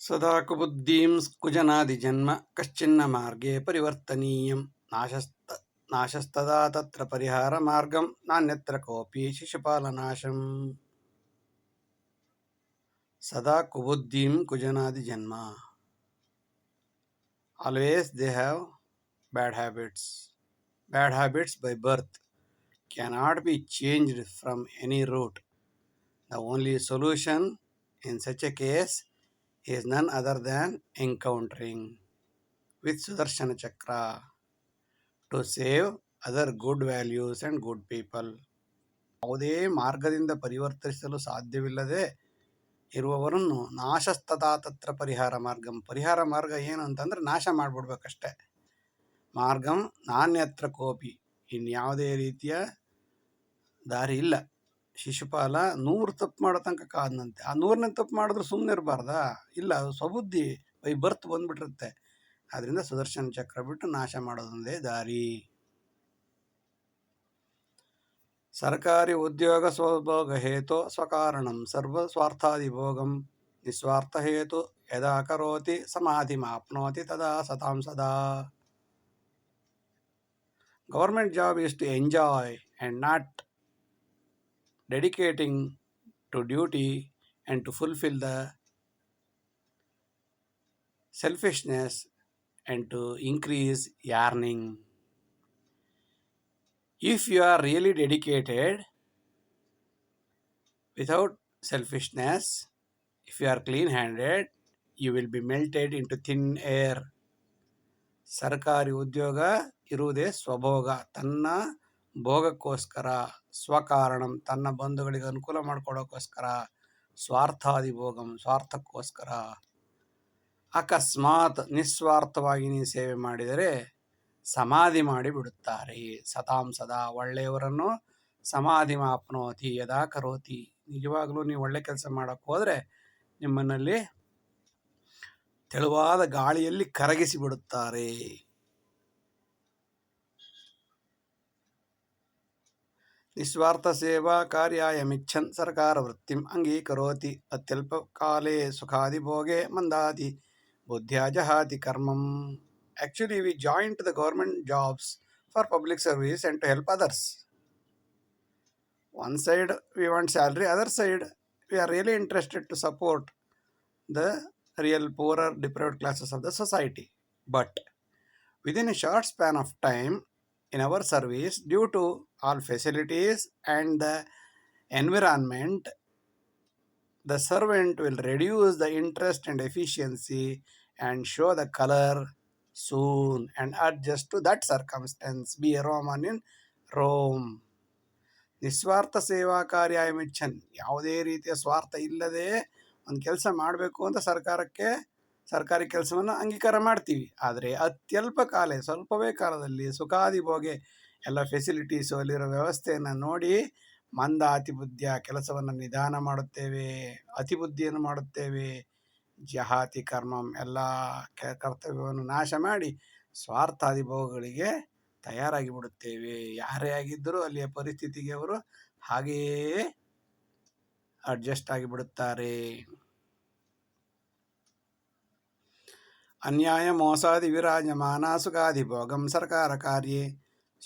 ಸದಾ ಕುಬುದ್ಧಿಂ ಕುಜನಾದಿಜನ್ಮ ಕಶ್ಚಿನ್ನ ಮಾರ್ಗೇ ಪರಿವರ್ತನೀಯಂ ನಾಶಸ್ತದಾ ತತ್ರ ಪರಿಹಾರ ಮಾರ್ಗಂ ನಾನ್ಯತ್ರ ಕೋಪಿ ಶಿಶುಪಾಲನಾಶಂ. ಸದಾ ಕುಬುದ್ಧಿಂ ಕುಜನಾದಿಜನ್ಮ. Always they have bad habits. Bad habits by birth cannot be changed from any root. The only solution in such a case is none other than encountering with Sudarshana Chakra to save other good values and good people. ಯಾವುದೇ ಮಾರ್ಗದಿಂದ ಪರಿವರ್ತಿಸಲು ಸಾಧ್ಯವಿಲ್ಲದೆ ಇರುವವರನ್ನು ನಾಶಸ್ತದಾ ತತ್ರ ಪರಿಹಾರ ಮಾರ್ಗಂ. ಪರಿಹಾರ ಮಾರ್ಗ ಏನು ಅಂತಂದ್ರೆ ನಾಶ ಮಾಡಿಬಿಡ್ಬೇಕಷ್ಟೆ. ಮಾರ್ಗಂ ನಾನ್ಯತ್ರ ಕೋಪಿ, ಇನ್ಯಾವುದೇ ರೀತಿಯ ದಾರಿ ಇಲ್ಲ. ಶಿಶುಪಾಲ 100 ತಪ್ಪು ಮಾಡೋ ತನಕ ಕಾದನಂತೆ. ಆ 100ನೇ ತಪ್ಪು ಮಾಡಿದ್ರು ಸುಮ್ಮನೆ ಇರಬಾರ್ದಾ? ಇಲ್ಲ, ಸ್ವಬುದ್ಧಿ ಬೈ ಬರ್ತ್ ಬಂದ್ಬಿಟ್ಟಿರುತ್ತೆ. ಅದರಿಂದ ಸುದರ್ಶನ ಚಕ್ರ ಬಿಟ್ಟು ನಾಶ ಮಾಡೋದೊಂದೇ ದಾರಿ. ಸರ್ಕಾರಿ ಉದ್ಯೋಗ ಸ್ವಭೋಗ ಹೇತು ಸ್ವಕಾರಣಂ ಸರ್ವ ಸ್ವಾರ್ಥಾದಿಭೋಗಂ ನಿಸ್ವಾರ್ಥ ಹೇತು ಯದಾ ಕರೋತಿ ಸಮಾಧಿಮಾಪ್ನೋತಿ ತದಾ ಸತಾಂ ಸದಾ. Government job is to enjoy and not dedicating to duty and to fulfill the selfishness and to increase earning. If you are really dedicated without selfishness, if you are clean-handed, you will be melted into thin air. ಸರ್ಕಾರಿ ಉದ್ಯೋಗ ಇರುವುದೇ ಸ್ವಭೋಗ, ತನ್ನ ಭೋಗಕ್ಕೋಸ್ಕರ, ಸ್ವಕಾರಣಂ ತನ್ನ ಬಂಧುಗಳಿಗೆ ಅನುಕೂಲ ಮಾಡಿಕೊಡೋಕ್ಕೋಸ್ಕರ, ಸ್ವಾರ್ಥಾದಿಭೋಗಂ ಸ್ವಾರ್ಥಕ್ಕೋಸ್ಕರ. ಅಕಸ್ಮಾತ್ ನಿಸ್ವಾರ್ಥವಾಗಿ ನೀವು ಸೇವೆ ಮಾಡಿದರೆ ಸಮಾಧಿ ಮಾಡಿ ಬಿಡುತ್ತಾರೆ. ಸತಾಂ ಸದಾ ಒಳ್ಳೆಯವರನ್ನು ಸಮಾಧಿ ಮಾಪ್ನೋತಿ ಯದಾ ಕರೋತಿ. ನಿಜವಾಗ್ಲೂ ನೀವು ಒಳ್ಳೆ ಕೆಲಸ ಮಾಡೋಕ್ಕೆ ಹೋದರೆ ನಿಮ್ಮನ್ನಲ್ಲಿ ತೆಳುವಾದ ಗಾಳಿಯಲ್ಲಿ ಕರಗಿಸಿ ಬಿಡುತ್ತಾರೆ. ನಿಸ್ವಾರ್ಥ ಸೇವಾ ಕಾರ್ಯಾಯ ಮಿಚ್ಛನ್ ಸರ್ಕಾರ ವೃತ್ತಿಂ ಅಂಗೀಕರೋತಿ ಅತ್ಯಲ್ಪ ಕಾಲೇ ಸುಖಾದಿಭೋಗೆ ಮಂದಾದಿ ಬುದ್ಧ್ಯ ಜಹಾತಿ ಕರ್ಮಂ. Actually, we joined the government jobs for public service and to help others. One side we want salary, other side we are really interested to support the real poorer deprived classes of the society. But within a short span of time in our service, due to all facilities and the environment, the servant will reduce the interest and efficiency and show the color soon and adjust to that circumstance. Be a Roman in Rome. ನಿಸ್ವಾರ್ಥ ಸೇವಾ ಕಾರ್ಯ ಮಿಚ್ಚನ್, ಯಾವುದೇ ರೀತಿಯ ಸ್ವಾರ್ಥ ಇಲ್ಲದೆ ಒಂದು ಕೆಲಸ ಮಾಡಬೇಕು ಅಂತ ಸರ್ಕಾರಿ ಕೆಲಸವನ್ನು ಅಂಗೀಕಾರ ಮಾಡ್ತೀವಿ. ಆದರೆ ಅತ್ಯಲ್ಪ ಕಾಲ, ಸ್ವಲ್ಪವೇ ಕಾಲದಲ್ಲಿ ಸುಖಾದಿಭೋಗೆ ಎಲ್ಲ ಫೆಸಿಲಿಟೀಸು ಅಲ್ಲಿರೋ ವ್ಯವಸ್ಥೆಯನ್ನು ನೋಡಿ ಮಂದ ಅತಿಬುದ್ಧಿಯ ಕೆಲಸವನ್ನು ನಿಧಾನ ಮಾಡುತ್ತೇವೆ, ಅತಿಬುದ್ಧಿಯನ್ನು ಮಾಡುತ್ತೇವೆ. ಜಹಾತಿ ಕರ್ಮಂ ಎಲ್ಲ ಕರ್ತವ್ಯವನ್ನು ನಾಶ ಮಾಡಿ ಸ್ವಾರ್ಥಾದಿಭೋಗಗಳಿಗೆ ತಯಾರಾಗಿ ಬಿಡುತ್ತೇವೆ. ಯಾರೇ ಆಗಿದ್ದರೂ ಅಲ್ಲಿಯ ಪರಿಸ್ಥಿತಿಗೆ ಅವರು ಹಾಗೆಯೇ ಅಡ್ಜಸ್ಟ್ ಆಗಿಬಿಡುತ್ತಾರೆ. ಅನ್ಯಾಯ ಮೋಸಾದಿ ವಿರಾಜಮಾನ ಸುಖಾದಿಭೋಗಂ ಸರ್ಕಾರ ಕಾರ್ಯೇ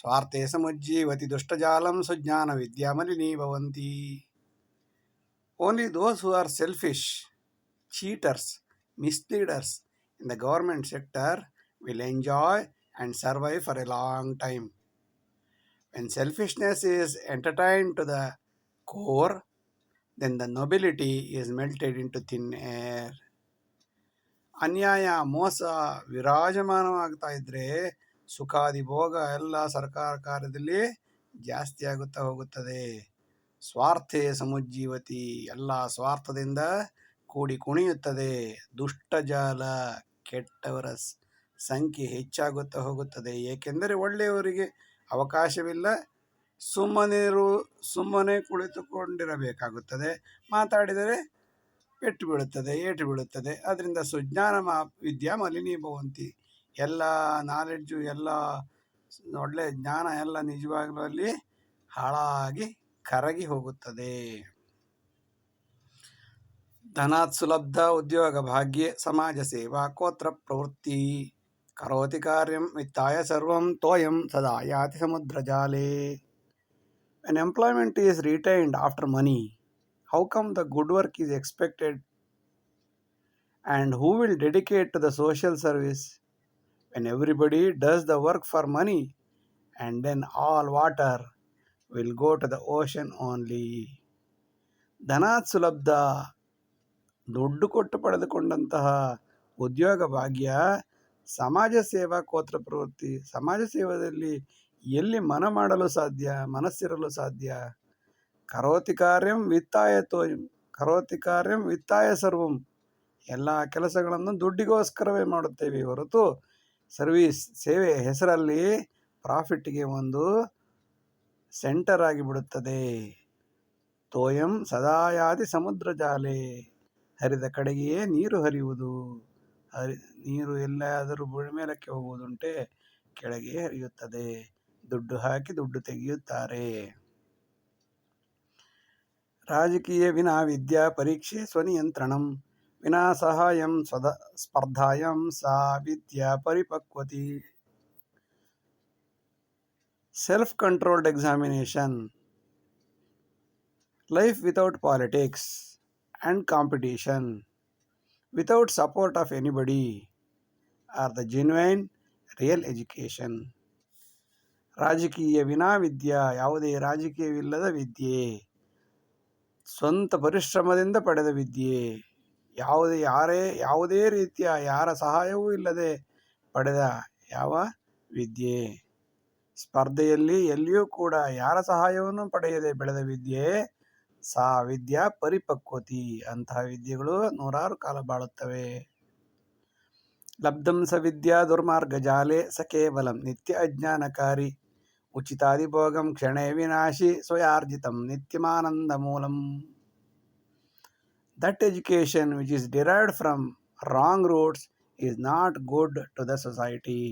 ಸ್ವಾರ್ಥೇ ಸಮುಜ್ಜೀವತಿ ದುಷ್ಟಜಾಲಂ ಸುಜ್ಞಾನ ವಿದ್ಯಾ ಮಲಿನೀಭವಂತಿ. Only those who are selfish, cheaters, misleaders in the government sector will enjoy and survive for a long time. When selfishness is entertained to the core, then the nobility is melted into thin air. ಅನ್ಯಾಯ ಮೋಸ ವಿರಾಜಮಾನವಾಗ್ತಾ ಇದ್ರೆ ಸುಖಾದಿ ಭೋಗ ಎಲ್ಲ ಸರ್ಕಾರ ಕಾರ್ಯದಲ್ಲಿ ಜಾಸ್ತಿ ಆಗುತ್ತಾ ಹೋಗುತ್ತದೆ. ಸ್ವಾರ್ಥೇ ಸಮುಜ್ಜೀವತಿ, ಎಲ್ಲ ಸ್ವಾರ್ಥದಿಂದ ಕೂಡಿ ಕುಣಿಯುತ್ತದೆ. ದುಷ್ಟಜಾಲ, ಕೆಟ್ಟವರ ಸಂಖ್ಯೆ ಹೆಚ್ಚಾಗುತ್ತಾ ಹೋಗುತ್ತದೆ. ಏಕೆಂದರೆ ಒಳ್ಳೆಯವರಿಗೆ ಅವಕಾಶವಿಲ್ಲ, ಸುಮ್ಮನೆ ಕುಳಿತುಕೊಂಡಿರಬೇಕಾಗುತ್ತದೆ. ಮಾತಾಡಿದರೆ ಏಟು ಬೀಳುತ್ತದೆ. ಅದರಿಂದ ಸುಜ್ಞಾನ ವಿದ್ಯಾ ಮಲಿನೀಭವಂತಿ, ಎಲ್ಲ ನಾಲೆಡ್ಜು, ಎಲ್ಲ ಒಳ್ಳೆ ಜ್ಞಾನ ಎಲ್ಲ ನಿಜವಾಗ್ಲೂ ಅಲ್ಲಿ ಹಾಳಾಗಿ ಕರಗಿ ಹೋಗುತ್ತದೆ. ಧನಾತ್ ಸುಲಬ್ಧ ಉದ್ಯೋಗ ಭಾಗ್ಯೆ ಸಮಾಜ ಸೇವಾ ಕೋತ್ರ ಪ್ರವೃತ್ತಿ ಕರೋತಿ ಕಾರ್ಯಂ ವಿತ್ತಾಯ ಸರ್ವಂ ತೋಯಂ ಸದಾ ಯಾತಿ ಸಮುದ್ರ ಜಾಲೆ. When employment is retained after money, how come the good work is expected? And who will dedicate to the social service when everybody does the work for money and then all water will go to the ocean only? ಧನಾತ್ ಸುಲಬ್ಧ, ದುಡ್ಡು ಕೊಟ್ಟು ಪಡೆದುಕೊಂಡಂತಹ ಉದ್ಯೋಗ ಭಾಗ್ಯ, ಸಮಾಜ ಸೇವಾ ಕೋತ್ರ ಪ್ರವೃತ್ತಿ, ಸಮಾಜ ಸೇವೆಯಲ್ಲಿ ಎಲ್ಲಿ ಮನಸ್ಸಿರಲು ಸಾಧ್ಯ? ಕರೋತಿ ಕಾರ್ಯಂ ವಿತ್ತಾಯ ಸರ್ವಂ, ಎಲ್ಲ ಕೆಲಸಗಳನ್ನು ದುಡ್ಡಿಗೋಸ್ಕರವೇ ಮಾಡುತ್ತೇವೆ ಹೊರತು ಸೇವೆ ಹೆಸರಲ್ಲಿ ಪ್ರಾಫಿಟ್ಗೆ ಒಂದು ಸೆಂಟರ್ ಆಗಿಬಿಡುತ್ತದೆ. ತೋಯಂ ಸದಾಯಾದಿ ಸಮುದ್ರ ಜಾಲೆ, ಹರಿದ ಕಡೆಗೆಯೇ ನೀರು ಹರಿಯುವುದು. ನೀರು ಎಲ್ಲಾದರೂ ಮೇಲಕ್ಕೆ ಹೋಗುವುದುಂಟೆ, ಕೆಳಗೆ ಹರಿಯುತ್ತದೆ. ದುಡ್ಡು ಹಾಕಿ ದುಡ್ಡು ತೆಗೆಯುತ್ತಾರೆ. ರಾಜಕೀಯ ವಿನಾ ವಿದ್ಯಾ ಪರೀಕ್ಷೆ ಸ್ವನಿಯಂತ್ರಣಂ, ವಿನಾ ಸಹಾಯಂ ಸ್ಪರ್ಧಾಯಂ ಸಾ ವಿದ್ಯಾ ಪರಿಪಕ್ವತಿ. Self-controlled examination. Life without politics and competition, without support of anybody, are the genuine, real education. ರಾಜಕೀಯ ವಿನಾ ವಿದ್ಯಾ, ಯಾವುದೇ ರಾಜಕೀಯವಿಲ್ಲದ ವಿದ್ಯೆ, ಸ್ವಂತ ಪರಿಶ್ರಮದಿಂದ ಪಡೆದ ವಿದ್ಯೆ, ಯಾವುದೇ ರೀತಿಯ ಯಾರ ಸಹಾಯವೂ ಇಲ್ಲದೆ ಪಡೆದ ಯಾವ ವಿದ್ಯೆ, ಸ್ಪರ್ಧೆಯಲ್ಲಿ ಎಲ್ಲಿಯೂ ಕೂಡ ಯಾರ ಸಹಾಯವನ್ನು ಪಡೆಯದೆ ಬೆಳೆದ ವಿದ್ಯೆ, ಸಾ ವಿದ್ಯಾ ಪರಿಪಕ್ವತಿ, ಅಂತಹ ವಿದ್ಯೆಗಳು ನೂರಾರು ಕಾಲ ಬಾಳುತ್ತವೆ. ಲಬ್ಧಂ ಸ ವಿದ್ಯಾ ದುರ್ಮಾರ್ಗ ಜಾಲೆ ಸ ಕೇವಲಂ ನಿತ್ಯ ಅಜ್ಞಾನಕಾರಿ, ಉಚಿತಾದಿಭೋಗಂ ಕ್ಷಣೇ ವಿನಾಶಿ ಸ್ವಯಾರ್ಜಿತಂ ನಿತ್ಯಮಾನಂದ ಮೂಲಂ. That education which is derived from wrong roots is not good to the society.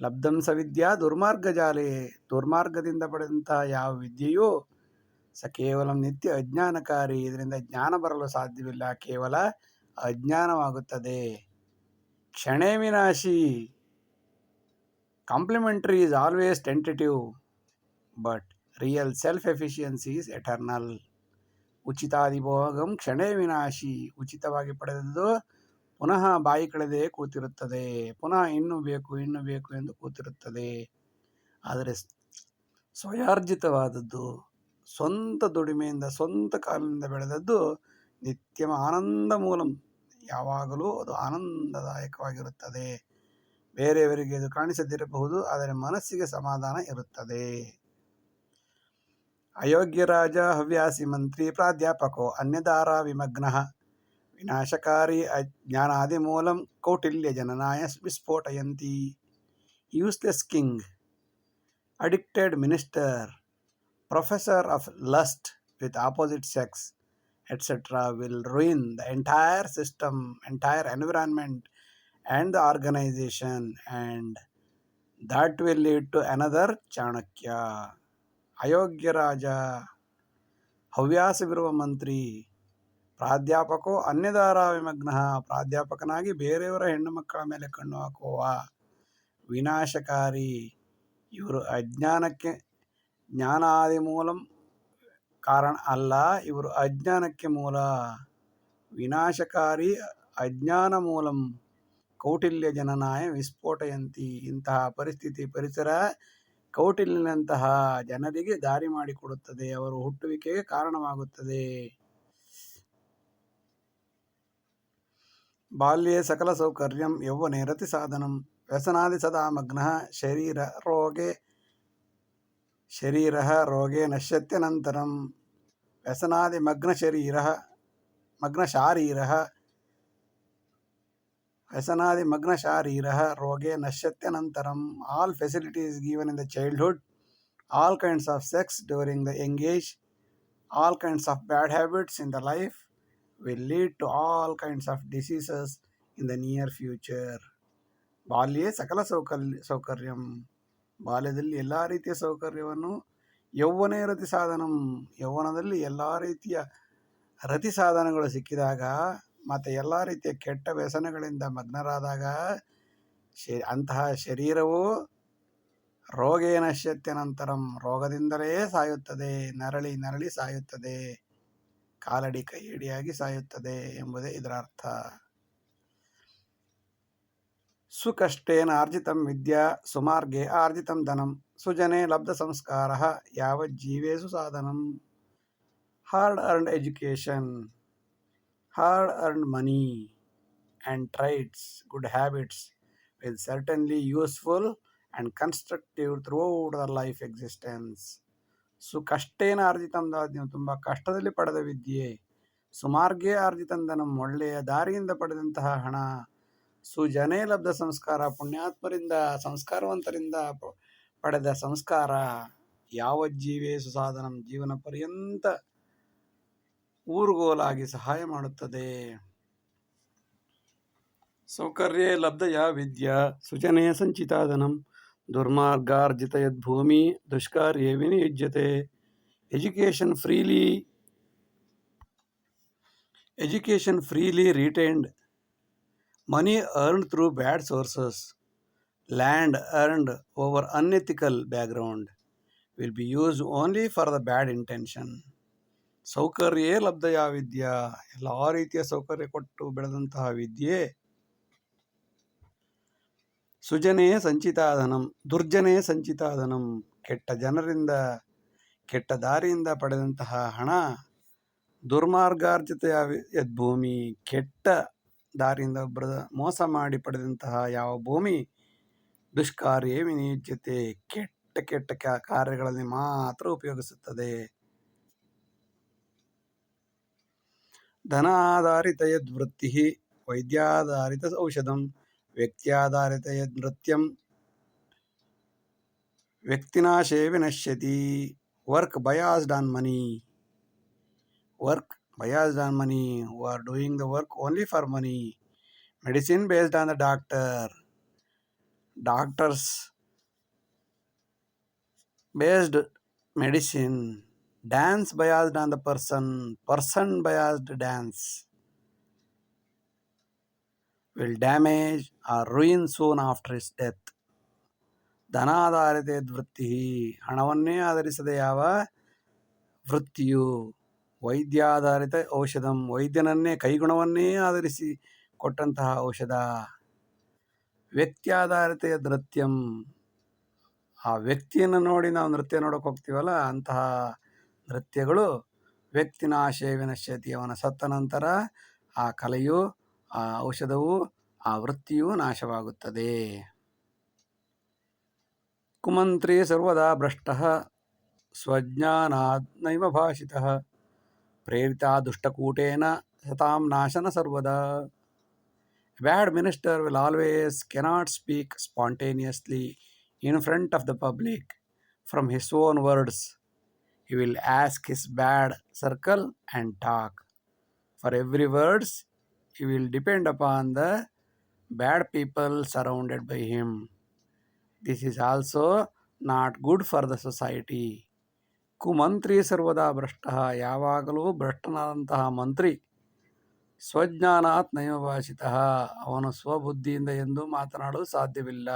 ಲಬ್ಧಂ ಸ ವಿದ್ಯಾ ದುರ್ಮಾರ್ಗ ಜಾಲೆ, ದುರ್ಮಾರ್ಗದಿಂದ ಪಡೆದಂತಹ ಯಾವ ವಿದ್ಯೆಯೂ ಸ ಕೇವಲ ನಿತ್ಯ ಅಜ್ಞಾನಕಾರಿ, ಇದರಿಂದ ಜ್ಞಾನ ಬರಲು ಸಾಧ್ಯವಿಲ್ಲ, ಕೇವಲ ಅಜ್ಞಾನವಾಗುತ್ತದೆ. ಕ್ಷಣೇ ವಿನಾಶಿ, complimentary is always tentative, but real self-efficiency is eternal. ಉಚಿತಾದಿಭೋಗಂ ಕ್ಷಣೇ ವಿನಾಶಿ, ಉಚಿತವಾಗಿ ಪಡೆದದ್ದು ಪುನಃ ಬಾಯಿ ಕಳೆದೇ ಕೂತಿರುತ್ತದೆ, ಪುನಃ ಇನ್ನೂ ಬೇಕು ಎಂದು ಕೂತಿರುತ್ತದೆ. ಆದರೆ ಸ್ವಯಾರ್ಜಿತವಾದದ್ದು, ಸ್ವಂತ ದುಡಿಮೆಯಿಂದ ಸ್ವಂತ ಕಾಲಿನಿಂದ ಬೆಳೆದದ್ದು ನಿತ್ಯಮ ಆನಂದ ಮೂಲಂ, ಯಾವಾಗಲೂ ಅದು ಆನಂದದಾಯಕವಾಗಿರುತ್ತದೆ. ಬೇರೆಯವರಿಗೆ ಅದು ಕಾಣಿಸದಿರಬಹುದು, ಆದರೆ ಮನಸ್ಸಿಗೆ ಸಮಾಧಾನ ಇರುತ್ತದೆ. ಅಯೋಗ್ಯ ರಾಜ ಹವ್ಯಾಸಿ ಮಂತ್ರಿ ಪ್ರಾಧ್ಯಾಪಕೋ ಅನ್ಯದಾರ ವಿಮಗ್ನಃ, ವಿನಾಶಕಾರಿ ಅಜ್ಞಾನಾದಿ ಮೂಲಂ ಕೌಟಿಲ್ಯ ಜನನಾಯ ವಿಸ್ಫೋಟಯಂತಿ. Useless king, addicted minister, professor of lust with opposite sex, etc. will ruin the entire system, entire environment and the organization, and that will lead to another Chanakya. ಅಯೋಗ್ಯ ರಾಜ, ಹವ್ಯಾಸವಿರುವ ಮಂತ್ರಿ, ಪ್ರಾಧ್ಯಾಪಕೋ ಅನ್ಯದಾರ ವಿಮಗ್ನಃ, ಪ್ರಾಧ್ಯಾಪಕನಾಗಿ ಬೇರೆಯವರ ಹೆಣ್ಣು ಮಕ್ಕಳ ಮೇಲೆ ಕಣ್ಣು ಹಾಕುವ, ವಿನಾಶಕಾರಿ, ಇವರು ಅಜ್ಞಾನಕ್ಕೆ, ಜ್ಞಾನಾದಿ ಮೂಲಂ ಕಾರಣ ಅಲ್ಲ, ಇವರು ಅಜ್ಞಾನಕ್ಕೆ ಮೂಲ. ವಿನಾಶಕಾರಿ ಅಜ್ಞಾನ ಮೂಲಂ ಕೌಟಿಲ್ಯ ಜನನಾಯ ವಿಸ್ಫೋಟಯಂತಿ, ಇಂತಹ ಪರಿಸರ ಕೌಟಿಲ್ಯನಂತಹ ಜನರಿಗೆ ದಾರಿ ಮಾಡಿಕೊಡುತ್ತದೆ, ಅವರು ಹುಟ್ಟುವಿಕೆಗೆ ಕಾರಣವಾಗುತ್ತದೆ. ಬಾಲ್ಯೇ ಸಕಲ ಸೌಕರ್ಯಂ ಯೌವನೇ ರತಿ ಸಾಧನಂ, ವ್ಯಸನಾದಿ ಸದಾ ಮಗ್ನಃ ಶರೀರಃ ರೋಗೆ ನಶ್ಯತ್ಯನಂತರಂ. ವ್ಯಸನಾದಿ ಮಗ್ನ ಶಾರೀರಃ ರೋಗೆ ನಶ್ಯತ್ಯನಂತರಂ. All facilities given in the childhood, all kinds of sex during the young age, all kinds of bad habits in the life will lead to all kinds of diseases in the near future. ಬಾಲ್ಯೇ ಸಕಲ ಸೌಕರ್ಯಂ, ಬಾಲ್ಯದಲ್ಲಿ ಎಲ್ಲ ರೀತಿಯ ಸೌಕರ್ಯವನ್ನು, ಯೌವನೇ ರತಿ ಸಾಧನಂ, ಯೌವನದಲ್ಲಿ ಎಲ್ಲ ರೀತಿಯ ರತಿ ಸಾಧನಗಳು ಸಿಕ್ಕಿದಾಗ ಮತ್ತು ಎಲ್ಲ ರೀತಿಯ ಕೆಟ್ಟ ವ್ಯಸನಗಳಿಂದ ಮಗ್ನರಾದಾಗ ಅಂತಹ ಶರೀರವು ರೋಗೇನ ನಶ್ಯತ್ಯನಂತರಂ, ರೋಗದಿಂದಲೇ ಸಾಯುತ್ತದೆ, ನರಳಿ ನರಳಿ ಸಾಯುತ್ತದೆ, ಕಾಲಡಿ ಕೈಯಡಿಯಾಗಿ ಸಾಯುತ್ತದೆ ಎಂಬುದೇ ಇದರ ಅರ್ಥ. ಸುಕಷ್ಟೇನ ಆರ್ಜಿತಂ ವಿದ್ಯಾ ಸುಮಾರ್ಗೇ ಆರ್ಜಿತಂ ಧನಂ ಸುಜನೆ ಲಬ್ಧ ಸಂಸ್ಕಾರ ಯಾವಜ್ಜೀವೇಸು ಸಾಧನಂ. Hard earned education, hard earned money and traits, good habits will certainly useful and constructive throughout the life existence. ಸುಕಷ್ಟೇನ ಆರ್ಜಿತಂ, ನೀವು ತುಂಬ ಕಷ್ಟದಲ್ಲಿ ಪಡೆದ ವಿದ್ಯೆ, ಸುಮಾರ್ಗೇ ಆರ್ಜಿತಂ ಧನಂ, ಒಳ್ಳೆಯ ದಾರಿಯಿಂದ ಪಡೆದಂತಹ ಹಣ, ಸುಜನೇ ಲಬ್ಧ ಸಂಸ್ಕಾರ, ಪುಣ್ಯಾತ್ಮರಿಂದ ಸಂಸ್ಕಾರವಂತರಿಂದ ಪಡೆದ ಸಂಸ್ಕಾರ, ಯಾವಜ್ಜೀವೇಸು ಸಾಧನಂ, ಜೀವನ ಪರ್ಯಂತ ಊರುಗೋಲಾಗಿ ಸಹಾಯ ಮಾಡುತ್ತದೆ. ಸೌಕರ್ಯೇ ಲಬ್ಧಯಾ ವಿದ್ಯಾ ಸುಜನೇ ಸಂಚಿತಾಧನಂ ದುರ್ಮಾರ್ಗಾರ್ಜಿತ ಯದ್ಭೂಮಿ ದುಷ್ಕಾರ್ಯೇ ವಿನಿಯುಜ್ಯತೆ. Education freely retained, money earned through bad sources, land earned over unethical background will be used only for the bad intention. ಸೌಕರ್ಯೇ ಲಬ್ಧಯಾ ವಿದ್ಯಾ, ಎಲ್ಲ ರೀತಿಯ ಸೌಕರ್ಯ ಕೊಟ್ಟು ಬೆಳೆದಂತಹ ವಿದ್ಯೆ, ಸುಜನೇ ಸಂಚಿತಾಧನಂ, ದುರ್ಜನೇ ಸಂಚಿತಾಧನಂ, ಕೆಟ್ಟ ಜನರಿಂದ ಕೆಟ್ಟ ದಾರಿಯಿಂದ ಪಡೆದಂತಹ ಹಣ, ದುರ್ಮಾರ್ಗಾರ್ಜಿತ ಯದ್ಭೂಮಿ, ಕೆಟ್ಟ ದಾರಿಯಿಂದ ಮೋಸ ಮಾಡಿ ಪಡೆದಂತಹ ಯಾವ ಭೂಮಿ, ದುಷ್ಕಾರ್ಯೇ ವಿನಿಯುಜ್ಯತೆ, ಕೆಟ್ಟ ಕೆಟ್ಟ ಕಾರ್ಯಗಳಲ್ಲಿ ಮಾತ್ರ ಉಪಯೋಗಿಸುತ್ತದೆ. ಧನಾಧಾರಿತ ಯದ್ವೃತ್ತಿ ವೈದ್ಯಾಧಾರಿತ ಔಷಧಂ ವ್ಯಕ್ತ್ಯಾಧಾರಿತ ಯದ್ನೃತ್ಯಂ ವ್ಯಕ್ತಿನಾಶೇ ವಿನಶ್ಯತಿ. Work biased on money, work biased on money, who are doing the work only for money. Medicine based on the doctors based medicine. Dance biased on the person biased dance will damage or ruin soon after its death. ಧನಾಧಾರಿತ ವೃತ್ತಿ, ಹಣವನ್ನೇ ಆಧರಿಸದ ಯಾವ ವೃತ್ತಿಯು, ವೈದ್ಯಾಧಾರಿತ ಔಷಧಂ, ವೈದ್ಯನನ್ನೇ ಕೈಗುಣವನ್ನೇ ಆಧರಿಸಿ ಕೊಟ್ಟಂತಹ ಔಷಧ, ವ್ಯಕ್ತ್ಯಾಧಾರಿತ ನೃತ್ಯಂ, ಆ ವ್ಯಕ್ತಿಯನ್ನು ನೋಡಿ ನಾವು ನೃತ್ಯ ನೋಡೋಕೆ ಹೋಗ್ತೀವಲ್ಲ ಅಂತಹ ನೃತ್ಯಗಳು, ವ್ಯಕ್ತಿನಾಶೇ ವಿನಶ್ಯತಿ, ಅವನ ಸತ್ತ ನಂತರ ಆ ಕಲೆಯು, ಆ ಔಷಧವು, ಆ ವೃತ್ತಿಯು ನಾಶವಾಗುತ್ತದೆ. ಕುಮಂತ್ರಿ ಸರ್ವದಾ ಭ್ರಷ್ಟಃ ಸ್ವಜ್ಞಾನಾದ್ ನೈವ ಭಾಷಿತಃ ಪ್ರೇರಿತಾ ದುಷ್ಟಕೂಟೇನ ಸತಾಂ ನಾಶನ ಸರ್ವದಾ. A bad minister will always cannot speak spontaneously in front of the public from his own words. He will ask his bad circle and talk. For every words, he will depend upon the bad people surrounded by him. This is also not good for the society. ಕುಮಂತ್ರಿ ಸರ್ವದಾ ಭ್ರಷ್ಟಃ, ಯಾವಾಗಲೂ ಭ್ರಷ್ಟನಾದಂತಹ ಮಂತ್ರಿ, ಸ್ವಜ್ಞಾನಾತ್ ನೈವ ಭಾಷಿತಃ, ಅವನು ಸ್ವಬುದ್ಧಿಯಿಂದ ಎಂದೂ ಮಾತನಾಡಲು ಸಾಧ್ಯವಿಲ್ಲ.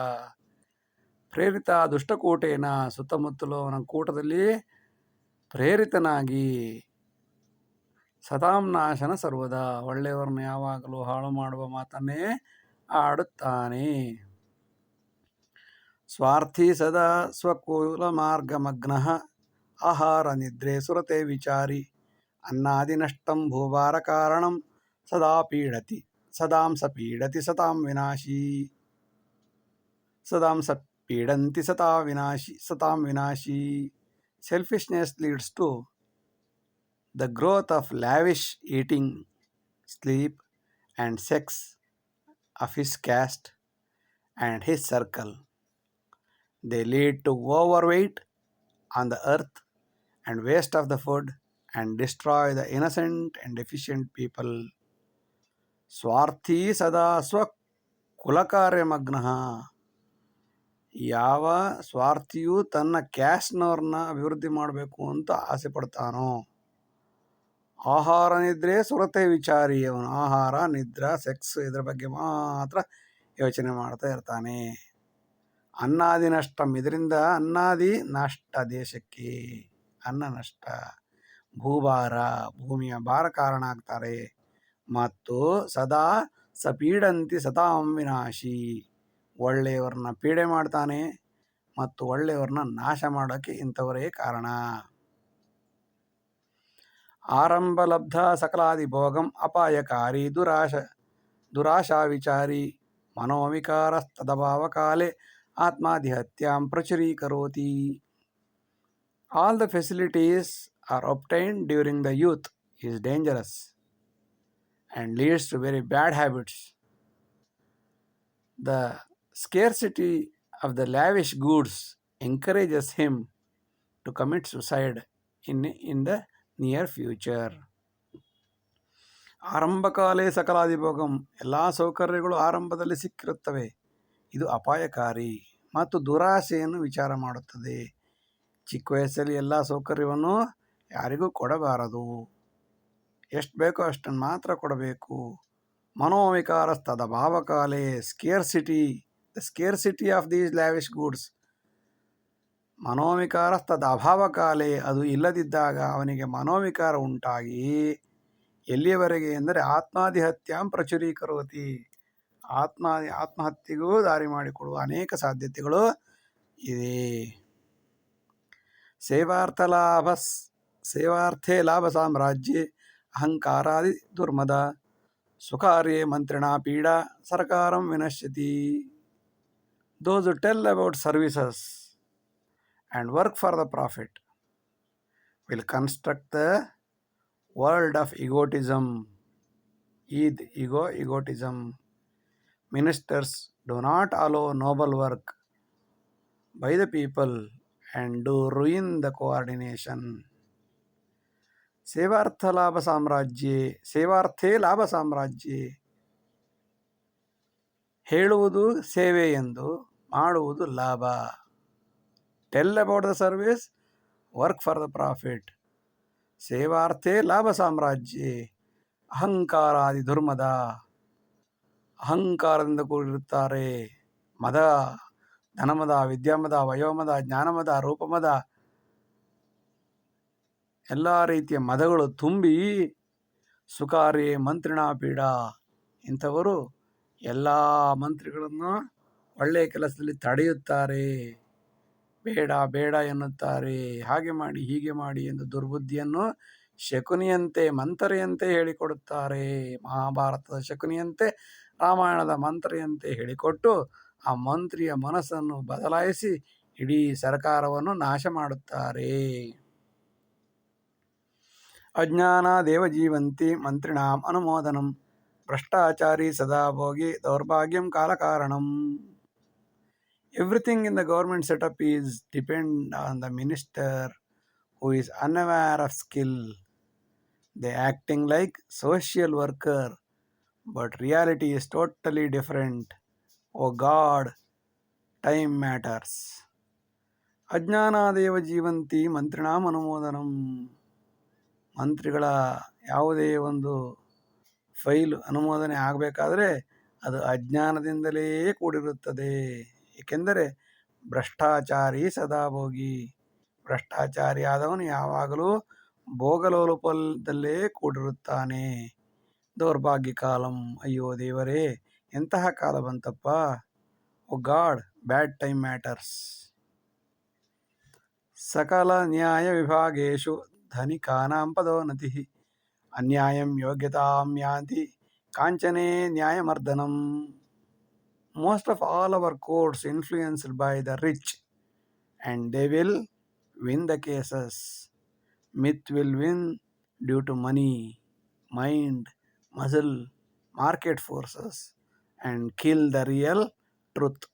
ಪ್ರೇರಿತ ದುಷ್ಟಕೂಟೇನ, ಸುತ್ತಮುತ್ತಲು ಅವನ ಕೂಟದಲ್ಲಿ ಪ್ರೇರಿತನಾಗಿ, ಸತಾಂ ನಾಶನ ಸರ್ವದಾ, ಒಳ್ಳೆಯವರನ್ನು ಯಾವಾಗಲೂ ಹಾಳು ಮಾಡುವ ಮಾತನ್ನೇ ಆಡುತ್ತಾನೆ. ಸ್ವಾರ್ಥಿ ಸದಾ ಸ್ವಕುಲ ಮಾರ್ಗಮಗ್ನಃ ಆಹಾರ ನಿದ್ರೆ ಸುರತೆ ವಿಚಾರಿ ಅನ್ನಾದಿ ನಷ್ಟಂ ಭೂಭಾರ ಕಾರಣಂ ಸದಾ ಪೀಡತಿ ಸದಾಂ ಸ ಪೀಡತಿ ಸತಾಂ ವಿನಾಶಿ ಸದಾಂ ಸ ಪೀಡಂತಿ ಸತಾಂ ವಿನಾಶಿ. Selfishness leads to the growth of lavish eating, sleep and sex of his caste and his circle. They lead to overweight on the earth and waste of the food and destroy the innocent and deficient people. ಸ್ವಾರ್ಥಿ ಸದಾ ಸ್ವಕುಲಕಾರ್ಯಮಗ್ನಃ, ಯಾವ ಸ್ವಾರ್ಥಿಯು ತನ್ನ ಕ್ಯಾಸ್ಟ್ನವ್ರನ್ನ ಅಭಿವೃದ್ಧಿ ಮಾಡಬೇಕು ಅಂತ ಆಸೆ ಪಡ್ತಾನೋ ಆಹಾರ ನಿದ್ರೆ ಸುರತೆ ವಿಚಾರಿ. ಅವನು ಆಹಾರ ನಿದ್ರಾ ಸೆಕ್ಸ್ ಇದರ ಬಗ್ಗೆ ಮಾತ್ರ ಯೋಚನೆ ಮಾಡ್ತಾ ಇರ್ತಾನೆ. ಅನ್ನಾದಿ ನಷ್ಟಂ, ಇದರಿಂದ ಅನ್ನಾದಿ ನಷ್ಟ, ದೇಶಕ್ಕೆ ಅನ್ನ ನಷ್ಟ, ಭೂಭಾರ, ಭೂಮಿಯ ಭಾರ ಕಾರಣ ಆಗ್ತಾರೆ. ಮತ್ತು ಸದಾ ಸಪೀಡಂತಿ ಸತಾಂ ವಿನಾಶಿ, ಒಳ್ಳೆಯವ್ರನ್ನ ಪೀಡೆ ಮಾಡ್ತಾನೆ ಮತ್ತು ಒಳ್ಳೆಯವ್ರನ್ನ ನಾಶ ಮಾಡೋಕ್ಕೆ ಇಂಥವರೇ ಕಾರಣ. ಆರಂಭ ಲಬ್ಧ ಸಕಲಾದಿ ಭೋಗಂ ಅಪಾಯಕಾರಿ ದುರಾಶಾ ವಿಚಾರಿ ಮನೋವಿಕಾರಸ್ತದಭಾವ ಕಾಲೇ ಆತ್ಮಾಧಿಹತ್ಯಾಂ ಪ್ರಚುರೀಕರೋತಿ. All the facilities are obtained during the youth is dangerous and leads to very bad habits. The scarcity of the lavish goods encourages him to commit suicide in the near future. ಆರಂಭಕಾಲೇ ಸಕಲಾದಿ ಭೋಗಂ, ಎಲ್ಲ ಸೌಕರ್ಯಗಳು ಆರಂಭದಲ್ಲಿ ಸಿಕ್ಕಿರುತ್ತವೆ. ಇದು ಅಪಾಯಕಾರಿ ಮತ್ತು ದುರಾಸೆಯನ್ನು ವಿಚಾರ ಮಾಡುತ್ತದೆ. ಚಿಕ್ಕ ವಯಸ್ಸಲ್ಲಿ ಎಲ್ಲ ಸೌಕರ್ಯವನ್ನು ಯಾರಿಗೂ ಕೊಡಬಾರದು, ಎಷ್ಟು ಬೇಕೋ ಅಷ್ಟನ್ನು ಮಾತ್ರ ಕೊಡಬೇಕು. ಮನೋವಿಕಾರಸ್ತದ ಭಾವಕಾಲೇ, the scarcity of these lavish goods. ಮನೋವಿಕಾರಸ್ತದ ಅಭಾವಕಾಲೇ, ಅದು ಇಲ್ಲದಿದ್ದಾಗ ಅವನಿಗೆ ಮನೋವಿಕಾರ ಉಂಟಾಗಿ ಎಲ್ಲಿಯವರೆಗೆ ಎಂದರೆ ಆತ್ಮಾಧಿಹತ್ಯಾಂ ಪ್ರಚುರೀಕರೋತಿ, ಆತ್ಮಹತ್ಯೆಗೂ ದಾರಿ ಮಾಡಿಕೊಡುವ ಅನೇಕ ಸಾಧ್ಯತೆಗಳು ಇದೆ. ಸೇವಾರ್ಥೇ ಲಾಭ ಸಾಮ್ರಾಜ್ಯೆ ಅಹಂಕಾರಾದಿ ದುರ್ಮದ ಸುಖಾರ್ಯೆ ಮಂತ್ರಿಣ ಪೀಡಾ ಸರ್ಕಾರಂ ವಿನಶ್ಯತಿ. Those who tell about services and work for the profit will construct the world of egotism. Egotism. Ministers do not allow noble work by the people and do ruin the coordination. ಸೇವಾರ್ಥೇ ಲಾಭ ಸಾಮ್ರಾಜ್ಯೆ, ಹೇಳುವುದು ಸೇವೆ ಎಂದು, ಮಾಡುವುದು ಲಾಭ. Tell about the service, work for the profit. ಸೇವಾರ್ಥೇ ಲಾಭ ಸಾಮ್ರಾಜ್ಯೆ ಅಹಂಕಾರಾದಿ ದುರ್ಮದ, ಅಹಂಕಾರದಿಂದ ಕೂಡಿರುತ್ತಾರೆ. ಮದ, ಧನಮದ, ವಿದ್ಯಾಮದ, ವಯೋಮದ, ಜ್ಞಾನಮದ, ರೂಪಮದ, ಎಲ್ಲ ರೀತಿಯ ಮದಗಳು ತುಂಬಿ ಸುಖಾರ್ಯೆ ಮಂತ್ರಿಣ ಪೀಡಾ, ಇಂಥವರು ಎಲ್ಲ ಮಂತ್ರಿಗಳನ್ನು ಒಳ್ಳೆಯ ಕೆಲಸದಲ್ಲಿ ತಡೆಯುತ್ತಾರೆ, ಬೇಡ ಬೇಡ ಎನ್ನುತ್ತಾರೆ, ಹಾಗೆ ಮಾಡಿ ಹೀಗೆ ಮಾಡಿ ಎಂದು ದುರ್ಬುದ್ಧಿಯನ್ನು ಶಕುನಿಯಂತೆ ಮಂತರೆಯಂತೆ ಹೇಳಿಕೊಡುತ್ತಾರೆ. ಮಹಾಭಾರತದ ಶಕುನಿಯಂತೆ, ರಾಮಾಯಣದ ಮಂತ್ರೆಯಂತೆ ಹೇಳಿಕೊಟ್ಟು ಆ ಮಂತ್ರಿಯ ಮನಸ್ಸನ್ನು ಬದಲಾಯಿಸಿ ಇಡೀ ಸರ್ಕಾರವನ್ನು ನಾಶ ಮಾಡುತ್ತಾರೆ. ಅಜ್ಞಾನಾದೇವ ಜೀವಂತಿ ಮಂತ್ರಿಣಾಂ ಅನುಮೋದನಂ ಭ್ರಷ್ಟಾಚಾರಿ ಸದಾ ಭೋಗಿ ದೌರ್ಭಾಗ್ಯಂ ಕಾಲಕಾರಣಂ. Everything in the government setup is depend on the minister who is unaware of skill. They acting like social worker, but reality is totally different. Oh God, time matters. ಅಜ್ಞಾನಾದೇವ Jeevanti ಮಂತ್ರಿಣಾಂ ಅನುಮೋದನಂ. ಮಂತ್ರಿಗಳ ಯಾವುದೇ ಒಂದು ಫೈಲ್ ಅನುಮೋದನೆ ಆಗಬೇಕಾದ್ರೆ ಅದು ಅಜ್ಞಾನದಿಂದಲೇ ಕೂಡಿರುತ್ತದೆ. ಏಕೆಂದರೆ ಭ್ರಷ್ಟಾಚಾರಿ ಸದಾ ಭೋಗಿ, ಭ್ರಷ್ಟಾಚಾರಿ ಆದವನು ಯಾವಾಗಲೂ ಭೋಗಲೋಲುಪದಲ್ಲೇ ಕೂಡಿರುತ್ತಾನೆ. ದೌರ್ಭಾಗ್ಯ ಕಾಲಂ, ಅಯ್ಯೋ ದೇವರೇ ಎಂತಹ ಕಾಲ ಬಂತಪ್ಪ. ಓ ಗಾಡ್, ಬ್ಯಾಡ್ ಟೈಮ್ ಮ್ಯಾಟರ್ಸ್. ಸಕಲ ನ್ಯಾಯ ವಿಭಾಗೇಶು ಧನಿಕಾನಾಂ ಪದೋನ್ನತಿ ಅನ್ಯಾಯಂ ಯೋಗ್ಯತಾಂ ಯಾಂತಿ ಕಾಂಚನೆ ನ್ಯಾಯಮರ್ದನಂ. Most of all our courts influenced by the rich, and they will win the cases. Myth will win due to money, mind, muscle, market forces, and kill the real truth.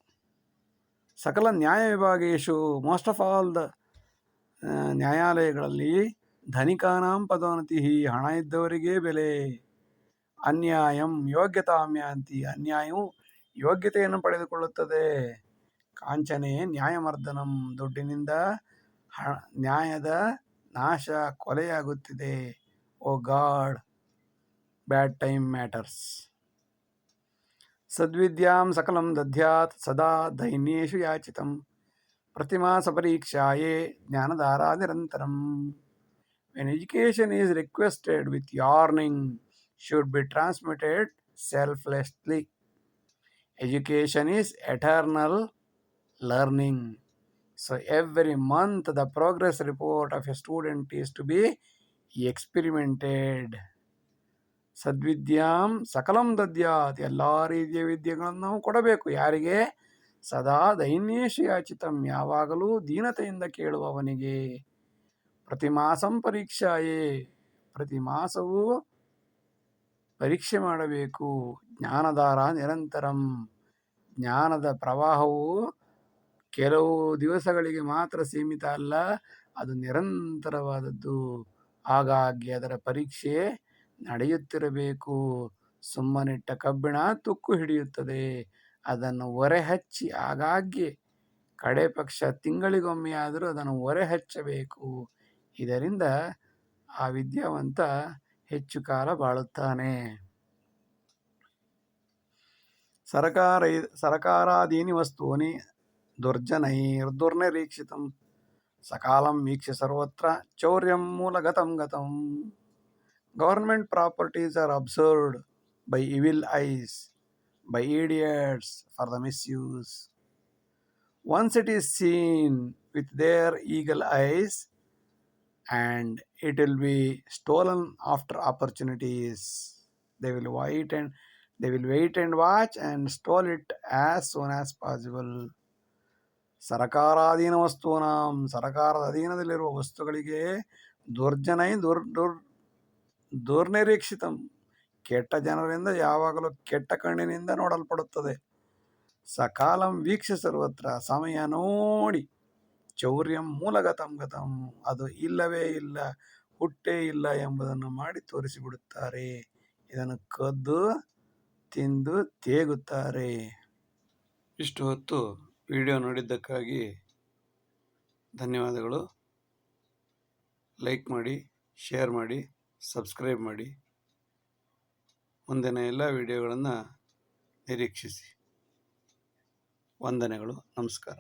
ಸಕಲ ನ್ಯಾಯ ವಿಭಾಗೇಶು, most of all the ನ್ಯಾಯಾಲಯಗಳಲ್ಲಿ ಧನಿಕಾನಾಂ ಪದೋನ್ನತಿ, ಹಣ ಇದ್ದವರಿಗೆ ಬೆಲೆ. ಅನ್ಯಾಯಂ ಯೋಗ್ಯತಾಮ್ಯಾಂತಿ, ಅನ್ಯಾಯವು ಯೋಗ್ಯತೆಯನ್ನು ಪಡೆದುಕೊಳ್ಳುತ್ತದೆ. ಕಾಂಚನೆ ನ್ಯಾಯಮರ್ದನಂ, ದುಡ್ಡಿನಿಂದ ನ್ಯಾಯದ ನಾಶ, ಕೊಲೆಯಾಗುತ್ತಿದೆ. ಓ ಓ ಗಾಡ್, ಬ್ಯಾಡ್ ಟೈಮ್ ಮ್ಯಾಟರ್ಸ್. ಸದ್ವಿದ್ಯಾಂ ಸಕಲಂ ದದ್ಯಾತ್ ಸದಾ ದೈನ್ಯೇಷು ಯಾಚಿತಂ ಪ್ರತಿಮಾಸ ಪರೀಕ್ಷಾಯೇ ಜ್ಞಾನಧಾರಾ ನಿರಂತರಂ. When education is requested with yearning, should be transmitted selflessly. Education is eternal learning. So every month the progress report of a student is to be experimented. ಸದ್ವಿದ್ಯಾಂ ಸಕಲಂ ದದ್ಯಾತ್, ಎಲ್ಲ ರೀತಿಯ ವಿದ್ಯೆಗಳನ್ನು ನಾವು ಕೊಡಬೇಕು. ಯಾರಿಗೆ? ಸದಾ ದೈನ್ಯೇಷು ಯಾಚಿತಂ, ಯಾವಾಗಲೂ ದೀನತೆಯಿಂದ ಕೇಳುವವನಿಗೆ. ಪ್ರತಿ ಮಾಸಂ ಪರೀಕ್ಷಾಯೇ, ಪ್ರತಿ ಮಾಸವೂ ಪರೀಕ್ಷೆ ಮಾಡಬೇಕು. ಜ್ಞಾನಧಾರ ನಿರಂತರಂ, ಜ್ಞಾನದ ಪ್ರವಾಹವು ಕೆಲವು ದಿವಸಗಳಿಗೆ ಮಾತ್ರ ಸೀಮಿತ ಅಲ್ಲ, ಅದು ನಿರಂತರವಾದದ್ದು. ಹಾಗಾಗಿ ಅದರ ಪರೀಕ್ಷೆ ನಡೆಯುತ್ತಿರಬೇಕು. ಸುಮ್ಮನಿಟ್ಟ ಕಬ್ಬಿಣ ತುಕ್ಕು ಹಿಡಿಯುತ್ತದೆ. ಅದನ್ನು ಒರೆ ಹಚ್ಚಿ ಆಗಾಗ್ಗೆ, ಕಡೆ ಪಕ್ಷ ತಿಂಗಳಿಗೊಮ್ಮೆ ಆದರೂ ಅದನ್ನು ಒರೆ ಹಚ್ಚಬೇಕು. ಇದರಿಂದ ಆ ವಿದ್ಯಾವಂತ ಹೆಚ್ಚು ಕಾಲ ಬಾಳುತ್ತಾನೆ. ಸರಕಾರಾದೀನಿ ವಸ್ತೂನಿ ದುರ್ಜನೈರ್ದುರ್ನಿರೀಕ್ಷಿತಂ ಸಕಾಲಂ ವೀಕ್ಷ್ಯ ಸರ್ವತ್ರ ಚೌರ್ಯಂ ಮೂಲಗತಂ ಗತಂ. Government properties are observed by evil eyes, by idiots for the misuse. Once it is seen with their eagle eyes, and it will be stolen after opportunities. They will wait and watch and stole it as soon as possible. ಸರಕಾರಾಧೀನ ವಸ್ತೂನಾಂ, ಸರಕಾರದ ಅಧೀನದಲ್ಲಿರುವ ವಸ್ತುಗಳಿಗೆ ದುರ್ಜನೈ ದುರ್ನಿರೀಕ್ಷಿತಂ, ಕೆಟ್ಟ ಜನರಿಂದ ಯಾವಾಗಲೂ ಕೆಟ್ಟ ಕಣ್ಣಿನಿಂದ ನೋಡಲ್ಪಡುತ್ತದೆ. ಸಕಾಲಂ ವೀಕ್ಷ ಸರ್ವತ್ರ, ಸಮಯ ನೋಡಿ. ಚೌರ್ಯಂ ಮೂಲಗತಂ ಗತಂ, ಅದು ಇಲ್ಲವೇ ಇಲ್ಲ, ಹುಟ್ಟೇ ಇಲ್ಲ ಎಂಬುದನ್ನು ಮಾಡಿ ತೋರಿಸಿಬಿಡುತ್ತಾರೆ. ಇದನ್ನು ಕದ್ದು ತಿಂದು ತೇಗುತ್ತಾರೆ. ಇಷ್ಟು ಹೊತ್ತು ವಿಡಿಯೋ ನೋಡಿದ್ದಕ್ಕಾಗಿ ಧನ್ಯವಾದಗಳು. ಲೈಕ್ ಮಾಡಿ, ಶೇರ್ ಮಾಡಿ, ಸಬ್ಸ್ಕ್ರೈಬ್ ಮಾಡಿ. ಮುಂದಿನ ಎಲ್ಲ ವಿಡಿಯೋಗಳನ್ನು ನಿರೀಕ್ಷಿಸಿ. ವಂದನೆಗಳು. ನಮಸ್ಕಾರ.